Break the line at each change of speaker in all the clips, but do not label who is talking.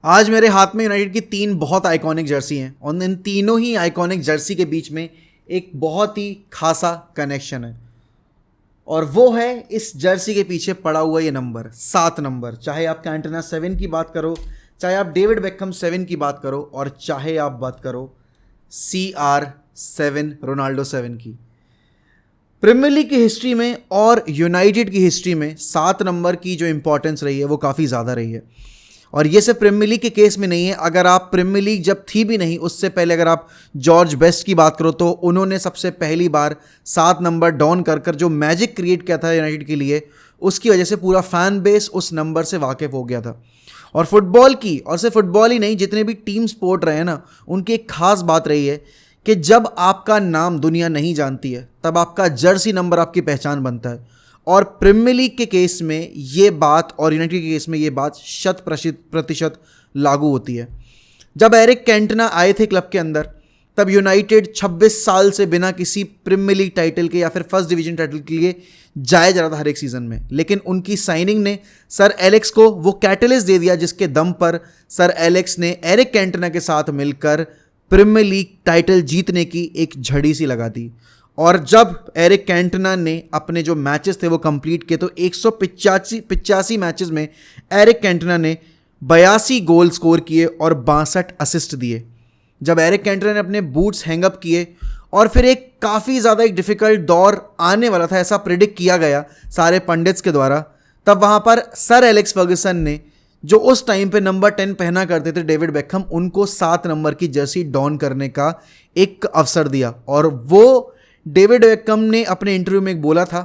आज मेरे हाथ में यूनाइटेड की 3 बहुत आइकॉनिक जर्सी हैं और इन तीनों ही आइकॉनिक जर्सी के बीच में एक बहुत ही खासा कनेक्शन है और वो है इस जर्सी के पीछे पड़ा हुआ ये नंबर 7 नंबर। चाहे आप कैंटोना 7 की बात करो, चाहे आप डेविड बेकहम 7 की बात करो और चाहे आप बात करो CR7 रोनाल्डो 7 की। प्रीमियर लीग की हिस्ट्री में और यूनाइटेड की हिस्ट्री में 7 नंबर की जो इंपॉर्टेंस रही है वो काफ़ी ज़्यादा रही है। और ये सिर्फ प्रीमियर लीग के केस में नहीं है, अगर आप प्रीमियर लीग जब थी भी नहीं उससे पहले अगर आप जॉर्ज बेस्ट की बात करो तो उन्होंने सबसे पहली बार 7 नंबर डॉन कर जो मैजिक क्रिएट किया था यूनाइटेड के लिए, उसकी वजह से पूरा फैन बेस उस नंबर से वाकिफ़ हो गया था। और फुटबॉल की, और सिर्फ फुटबॉल ही नहीं, जितने भी टीम स्पोर्ट रहे हैं ना, उनकी एक खास बात रही है कि जब आपका नाम दुनिया नहीं जानती है तब आपका जर्सी नंबर आपकी पहचान बनता है। और प्रीमियर लीग के केस में ये बात और यूनाइटेड के केस में ये बात 100% लागू होती है। जब एरिक कैंटोना आए थे क्लब के अंदर तब यूनाइटेड 26 साल से बिना किसी प्रीमियर लीग टाइटल के या फिर फर्स्ट डिवीजन टाइटल के लिए जाया जा रहा था हर एक सीज़न में, लेकिन उनकी साइनिंग ने सर एलेक्स को वो कैटलिस्ट दे दिया जिसके दम पर सर एलेक्स ने एरिक कैंटोना के साथ मिलकर प्रीमियर लीग टाइटल जीतने की एक झड़ी सी लगा दी। और जब एरिक कैंटोना ने अपने जो मैचेस थे वो कंप्लीट किए तो 185 मैचेस में एरिक कैंटोना ने 82 गोल स्कोर किए और 62 असिस्ट दिए। जब एरिक कैंटोना ने अपने बूट्स हैंगअप किए और फिर एक काफ़ी ज़्यादा एक डिफ़िकल्ट दौर आने वाला था, ऐसा प्रिडिक्ट किया गया सारे पंडित्स के द्वारा, तब वहाँ पर सर एलेक्स फर्गसन ने, जो उस टाइम पे नंबर 10 पहना करते थे डेविड बेकहम, उनको 7 नंबर की जर्सी डॉन करने का एक अवसर दिया। और वो डेविड बेकहम ने अपने इंटरव्यू में एक बोला था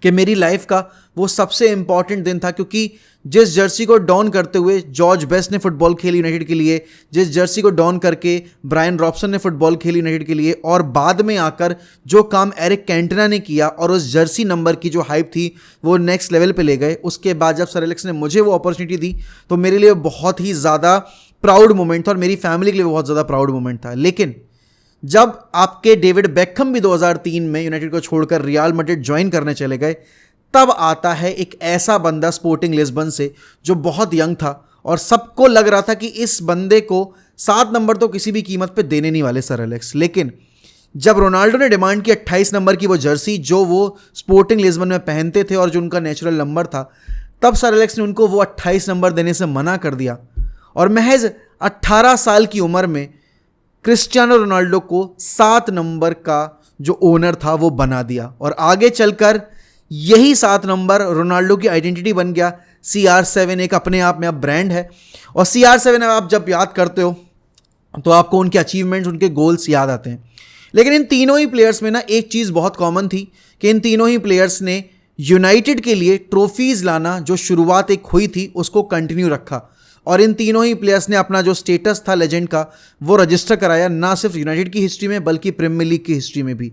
कि मेरी लाइफ का वो सबसे इंपॉर्टेंट दिन था, क्योंकि जिस जर्सी को डॉन करते हुए जॉर्ज बेस्ट ने फुटबॉल खेली यूनाइटेड के लिए, जिस जर्सी को डॉन करके ब्रायन रॉबसन ने फुटबॉल खेली यूनाइटेड के लिए, और बाद में आकर जो काम एरिक कैंटोना ने किया और उस जर्सी नंबर की जो हाइप थी वो नेक्स्ट लेवल पे ले गए, उसके बाद जब सर एलेक्स ने मुझे वो अपॉर्चुनिटी दी तो मेरे लिए बहुत ही ज़्यादा प्राउड मोमेंट था और मेरी फैमिली के लिए बहुत ज़्यादा प्राउड मोमेंट था। लेकिन जब आपके डेविड बेकहम भी 2003 में यूनाइटेड को छोड़कर रियल मैड्रिड ज्वाइन करने चले गए, तब आता है एक ऐसा बंदा स्पोर्टिंग लिस्बन से जो बहुत यंग था और सबको लग रहा था कि इस बंदे को 7 नंबर तो किसी भी कीमत पे देने नहीं वाले सर एलेक्स। लेकिन जब रोनाल्डो ने डिमांड की 28 नंबर की वो जर्सी जो वो स्पोर्टिंग लिस्बन में पहनते थे और जो उनका नेचुरल नंबर था, तब सर एलेक्स ने उनको वो 28 नंबर देने से मना कर दिया और महज 18 साल की उम्र में क्रिस्टियानो रोनाल्डो को 7 नंबर का जो ओनर था वो बना दिया। और आगे चलकर यही 7 नंबर रोनाल्डो की आइडेंटिटी बन गया। CR7 एक अपने आप में अब ब्रांड है और CR7 आप जब याद करते हो तो आपको उनके अचीवमेंट्स, उनके गोल्स याद आते हैं। लेकिन इन तीनों ही प्लेयर्स में ना एक चीज़ बहुत कॉमन थी कि इन तीनों ही प्लेयर्स ने यूनाइटेड के लिए ट्रॉफीज़ लाना, जो शुरुआत एक हुई थी, उसको कंटिन्यू रखा। और इन तीनों ही प्लेयर्स ने अपना जो स्टेटस था लेजेंड का वो रजिस्टर कराया, ना सिर्फ यूनाइटेड की हिस्ट्री में बल्कि प्रीमियर लीग की हिस्ट्री में भी।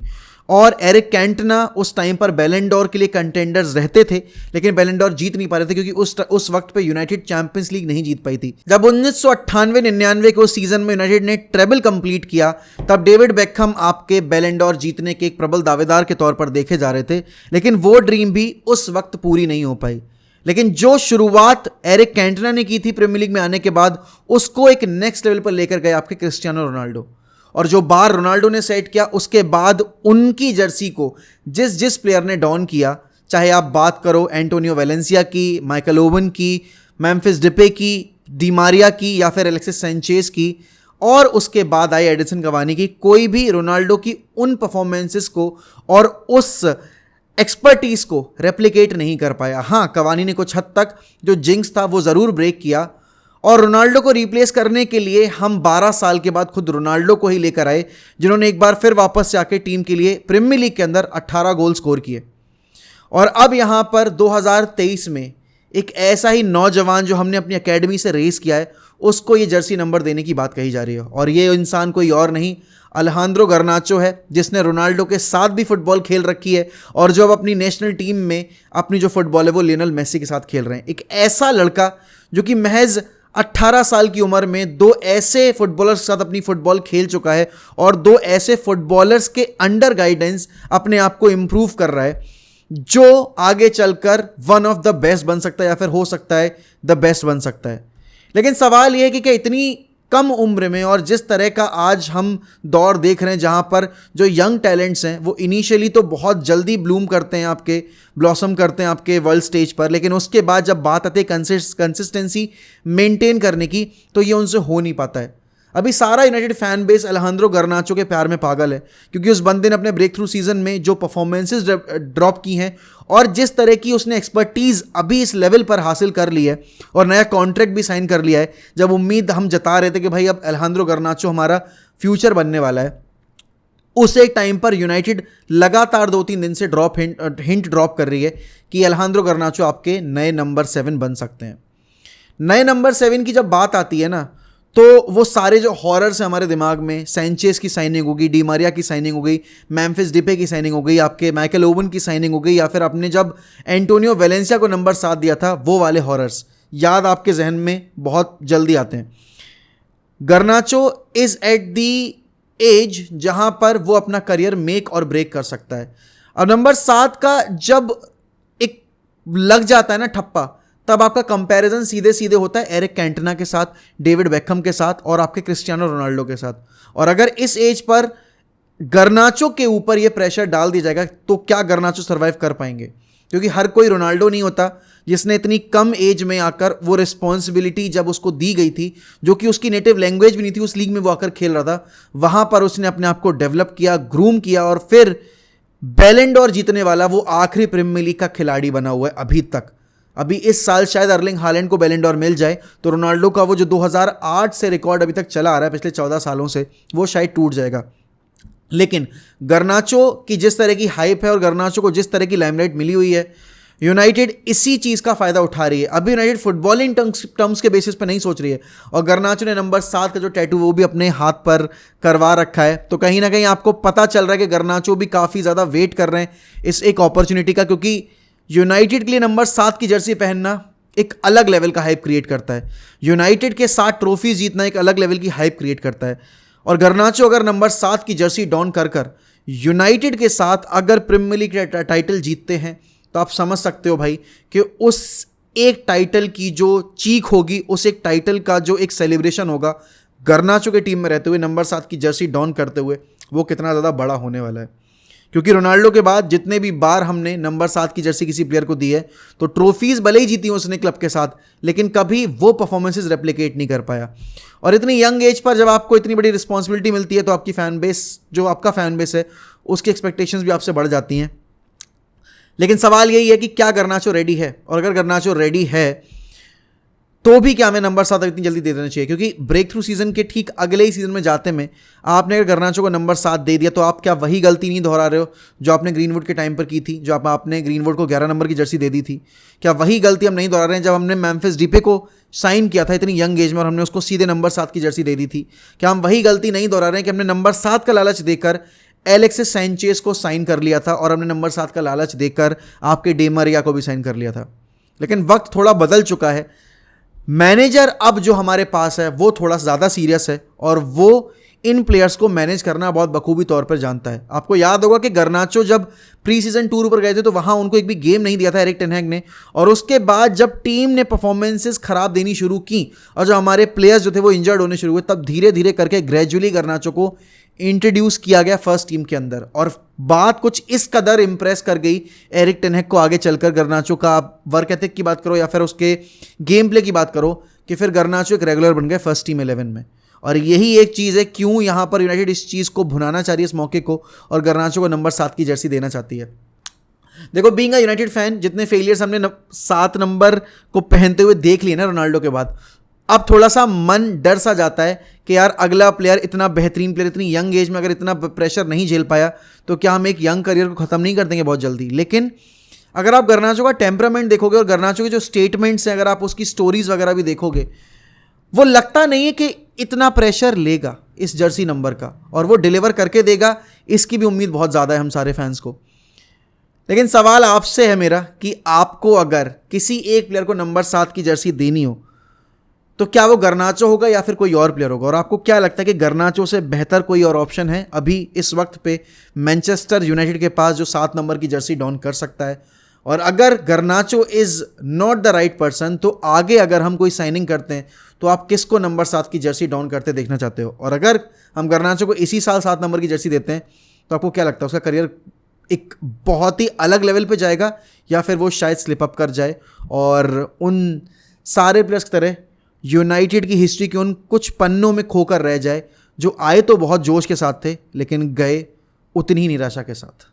और एरिक कैंटोना उस टाइम पर बैलन डोर के लिए कंटेंडर्स रहते थे, लेकिन बैलन डोर जीत नहीं पा रहे थे क्योंकि उस वक्त पे यूनाइटेड चैंपियंस लीग नहीं जीत पाई थी। जब 1998-99 के उस सीजन में यूनाइटेड ने ट्रेबल कंप्लीट किया, तब डेविड बेकहम आपके बैलन डोर जीतने के एक प्रबल दावेदार के तौर पर देखे जा रहे थे, लेकिन वो ड्रीम भी उस वक्त पूरी नहीं हो पाई। लेकिन जो शुरुआत एरिक कैंटोना ने की थी प्रीमियर लीग में आने के बाद, उसको एक नेक्स्ट लेवल पर लेकर गए आपके क्रिस्टियानो रोनाल्डो। और जो बार रोनाल्डो ने सेट किया, उसके बाद उनकी जर्सी को जिस प्लेयर ने डॉन किया, चाहे आप बात करो एंटोनियो वेलेंसिया की, माइकल ओवन की, मेम्फिस डिपे की, डी मारिया की या फिर एलेक्सिस सैंचेज की, और उसके बाद आए एडिसन कवानी की, कोई भी रोनाल्डो की उन परफॉर्मेंसेस को और उस एक्सपर्टीज को रेप्लिकेट नहीं कर पाया। हाँ, कवानी ने कुछ हद तक जो जिंक्स था वो ज़रूर ब्रेक किया और रोनाल्डो को रिप्लेस करने के लिए हम 12 साल के बाद खुद रोनाल्डो को ही लेकर आए, जिन्होंने एक बार फिर वापस से आके टीम के लिए प्रीमियर लीग के अंदर 18 गोल स्कोर किए। और अब यहाँ पर 2023 में एक ऐसा ही नौजवान जो हमने अपनी एकेडमी से रेस किया है, उसको ये जर्सी नंबर देने की बात कही जा रही है। और ये इंसान कोई और नहीं, अलेहांद्रो गर्नाचो है, जिसने रोनाल्डो के साथ भी फुटबॉल खेल रखी है और जो अब अपनी नेशनल टीम में अपनी जो फुटबॉल है वो लियोनेल मेसी के साथ खेल रहे हैं। एक ऐसा लड़का जो कि महज 18 साल की उम्र में 2 ऐसे फुटबॉलर्स के साथ अपनी फुटबॉल खेल चुका है और 2 ऐसे फुटबॉलर्स के अंडर गाइडेंस अपने आप को इम्प्रूव कर रहा है, जो आगे चलकर वन ऑफ द बेस्ट बन सकता है या फिर हो सकता है द बेस्ट बन सकता है। लेकिन सवाल यह है कि क्या इतनी कम उम्र में और जिस तरह का आज हम दौर देख रहे हैं जहां पर जो यंग टैलेंट्स हैं वो इनिशियली तो बहुत जल्दी ब्लूम करते हैं, आपके ब्लॉसम करते हैं आपके वर्ल्ड स्टेज पर, लेकिन उसके बाद जब बात आती है कंसिस्टेंसी मेंटेन करने की तो ये उनसे हो नहीं पाता है। अभी सारा यूनाइटेड फैन बेस अलेहांद्रो गर्नाचो के प्यार में पागल है, क्योंकि उस बंदे ने अपने ब्रेक थ्रू सीजन में जो परफॉर्मेंसेस ड्रॉप की हैं और जिस तरह की उसने एक्सपर्टीज़ अभी इस लेवल पर हासिल कर ली है और नया कॉन्ट्रैक्ट भी साइन कर लिया है, जब उम्मीद हम जता रहे थे कि भाई अब अलेहांद्रो गर्नाचो हमारा फ्यूचर बनने वाला है, उस एक टाइम पर यूनाइटेड लगातार 2-3 दिन से हिंट ड्रॉप कर रही है कि अलेहांद्रो गर्नाचो आपके नए नंबर 7 बन सकते हैं। नए नंबर 7 की जब बात आती है ना, तो वो सारे जो हॉरर्स हैं हमारे दिमाग में, सैंचेज की साइनिंग हो गई, डी मारिया की साइनिंग हो गई, मेम्फिस डिपे की साइनिंग हो गई, आपके माइकल ओवन की साइनिंग हो गई, या फिर आपने जब एंटोनियो वेलेंसिया को नंबर 7 दिया था, वो वाले हॉरर्स याद आपके जहन में बहुत जल्दी आते हैं। Garnacho is at the age जहां पर वो अपना करियर मेक और ब्रेक कर सकता है। अब नंबर 7 का जब एक लग जाता है ना ठप्पा, तब आपका कंपैरिजन सीधे सीधे होता है एरिक कैंटना के साथ, डेविड बेकहम के साथ और आपके क्रिस्टियानो रोनाल्डो के साथ। और अगर इस एज पर गर्नाचो के ऊपर ये प्रेशर डाल दिया जाएगा तो क्या गर्नाचो सर्वाइव कर पाएंगे? क्योंकि हर कोई रोनाल्डो नहीं होता जिसने इतनी कम एज में आकर वो रिस्पॉन्सिबिलिटी जब उसको दी गई थी, जो कि उसकी नेटिव लैंग्वेज भी नहीं थी, उस लीग में वो आकर खेल रहा था, वहां पर उसने अपने आप को डेवलप किया, ग्रूम किया और फिर बैलन डोर जीतने वाला वो आखिरी प्रीमियर लीग का खिलाड़ी बना हुआ है अभी तक। अभी इस साल शायद अर्लिंग हालैंड को बैलन डोर मिल जाए तो रोनाल्डो का वो जो 2008 से रिकॉर्ड अभी तक चला आ रहा है पिछले 14 सालों से, वो शायद टूट जाएगा। लेकिन गर्नाचो की जिस तरह की हाइप है और गर्नाचो को जिस तरह की लाइमलाइट मिली हुई है, यूनाइटेड इसी चीज़ का फ़ायदा उठा रही है। अभी यूनाइटेड फुटबॉलिंग टर्म्स के बेसिस पर नहीं सोच रही है, और गर्नाचो ने नंबर 7 का जो टैटू वो भी अपने हाथ पर करवा रखा है, तो कहीं ना कहीं आपको पता चल रहा है कि गर्नाचो भी काफ़ी ज़्यादा वेट कर रहे हैं इस एक अपॉर्चुनिटी का, क्योंकि यूनाइटेड के लिए नंबर 7 की जर्सी पहनना एक अलग लेवल का हाइप क्रिएट करता है। यूनाइटेड के 7 ट्रॉफीज जीतना एक अलग लेवल की हाइप क्रिएट करता है। और गर्नाचो अगर नंबर 7 की जर्सी डॉन कर यूनाइटेड के साथ अगर प्रीमियर लीग टाइटल जीतते हैं, तो आप समझ सकते हो भाई कि उस एक टाइटल की जो चीख होगी, उस एक टाइटल का जो एक सेलिब्रेशन होगा गर्नाचो के टीम में रहते हुए नंबर 7 की जर्सी डॉन करते हुए, वो कितना ज़्यादा बड़ा होने वाला है। क्योंकि रोनाल्डो के बाद जितने भी बार हमने नंबर 7 की जर्सी किसी प्लेयर को दी है, तो ट्रॉफीज भले ही जीती उसने क्लब के साथ, लेकिन कभी वो परफॉर्मेंसेस रेप्लिकेट नहीं कर पाया। और इतनी यंग एज पर जब आपको इतनी बड़ी रिस्पॉन्सिबिलिटी मिलती है, तो आपकी फैन बेस, जो आपका फैन बेस है, उसकी एक्सपेक्टेशंस भी आपसे बढ़ जाती हैं। लेकिन सवाल यही है कि क्या गर्नाचो रेडी है, और अगर गर्नाचो रेडी है तो भी क्या हमें नंबर 7 इतनी जल्दी दे देना चाहिए? क्योंकि ब्रेक थ्रू सीजन के ठीक अगले ही सीजन में जाते में आपने अगर गर्नाचो को नंबर 7 दे दिया, तो आप क्या वही गलती नहीं दोहरा रहे हो जो आपने ग्रीनवुड के टाइम पर की थी, जो आपने ग्रीनवुड को 11 नंबर की जर्सी दे दी थी? क्या वही गलती हम नहीं दोहरा रहे हैं जब हमने मेम्फिस डिपे को साइन किया था इतनी यंग एज में और हमने उसको सीधे नंबर 7 की जर्सी दे दी थी? क्या हम वही गलती नहीं दोहरा रहे हैं कि हमने नंबर 7 का लालच देकर एलेक्सिस सैंचेज को साइन कर लिया था और हमने नंबर 7 का लालच देकर आपके डी मारिया को भी साइन कर लिया था? लेकिन वक्त थोड़ा बदल चुका है। मैनेजर अब जो हमारे पास है वो थोड़ा ज़्यादा सीरियस है और वो इन प्लेयर्स को मैनेज करना बहुत बखूबी तौर पर जानता है। आपको याद होगा कि गर्नाचो जब प्री सीजन टूर पर गए थे तो वहाँ उनको एक भी गेम नहीं दिया था एरिक टेन हैग ने, और उसके बाद जब टीम ने परफॉर्मेंसेस खराब देनी शुरू की और जब हमारे प्लेयर्स जो थे वो इंजर्ड होने शुरू हुए, तब धीरे धीरे करके ग्रेजुअली गर्नाचो को इंट्रोड्यूस किया गया फर्स्ट टीम के अंदर। और बात कुछ इस कदर इंप्रेस कर गई एरिक टेन हैग को आगे चलकर, गर्नाचो का वर्क एथिक की बात करो या फिर उसके गेम प्ले की बात करो, कि फिर गर्नाचो एक रेगुलर बन गए फर्स्ट टीम 11 में। और यही एक चीज़ है क्यों यहाँ पर यूनाइटेड इस चीज़ को भुनाना चाह रही है, इस मौके को, और गर्नाचो को नंबर 7 की जर्सी देना चाहती है। देखो, बीइंग अ यूनाइटेड फैन, जितने फेलियर्स हमने 7 नंबर को पहनते हुए देख लिए ना रोनाल्डो के बाद, अब थोड़ा सा मन डर सा जाता है कि यार अगला प्लेयर, इतना बेहतरीन प्लेयर इतनी यंग एज में अगर इतना प्रेशर नहीं झेल पाया, तो क्या हम एक यंग करियर को ख़त्म नहीं कर देंगे बहुत जल्दी? लेकिन अगर आप गर्नाचो का टेम्परामेंट देखोगे और गर्नाचो के जो स्टेटमेंट्स हैं, अगर आप उसकी स्टोरीज वगैरह भी देखोगे, वो लगता नहीं है कि इतना प्रेशर लेगा इस जर्सी नंबर का, और वो डिलीवर करके देगा, इसकी भी उम्मीद बहुत ज़्यादा है हम सारे फैंस को। लेकिन सवाल आपसे है मेरा कि आपको अगर किसी एक प्लेयर को नंबर 7 की जर्सी देनी हो, तो क्या वो गर्नाचो होगा या फिर कोई और प्लेयर होगा? और आपको क्या लगता है कि गर्नाचो से बेहतर कोई और ऑप्शन है अभी इस वक्त पे मैनचेस्टर यूनाइटेड के पास जो 7 नंबर की जर्सी डॉन कर सकता है? और अगर गर्नाचो is not the right person, तो आगे अगर हम कोई साइनिंग करते हैं तो आप किसको नंबर 7 की जर्सी डाउन करते देखना चाहते हो? और अगर हम गर्नाचो को इसी साल 7 नंबर की जर्सी देते हैं तो आपको क्या लगता है, उसका करियर एक बहुत ही अलग लेवल पे जाएगा या फिर वो शायद स्लिप अप कर जाए और उन सारे प्लेयर्स की तरह यूनाइटेड की हिस्ट्री के उन कुछ पन्नों में खोकर रह जाए जो आए तो बहुत जोश के साथ थे लेकिन गए उतनी ही निराशा के साथ?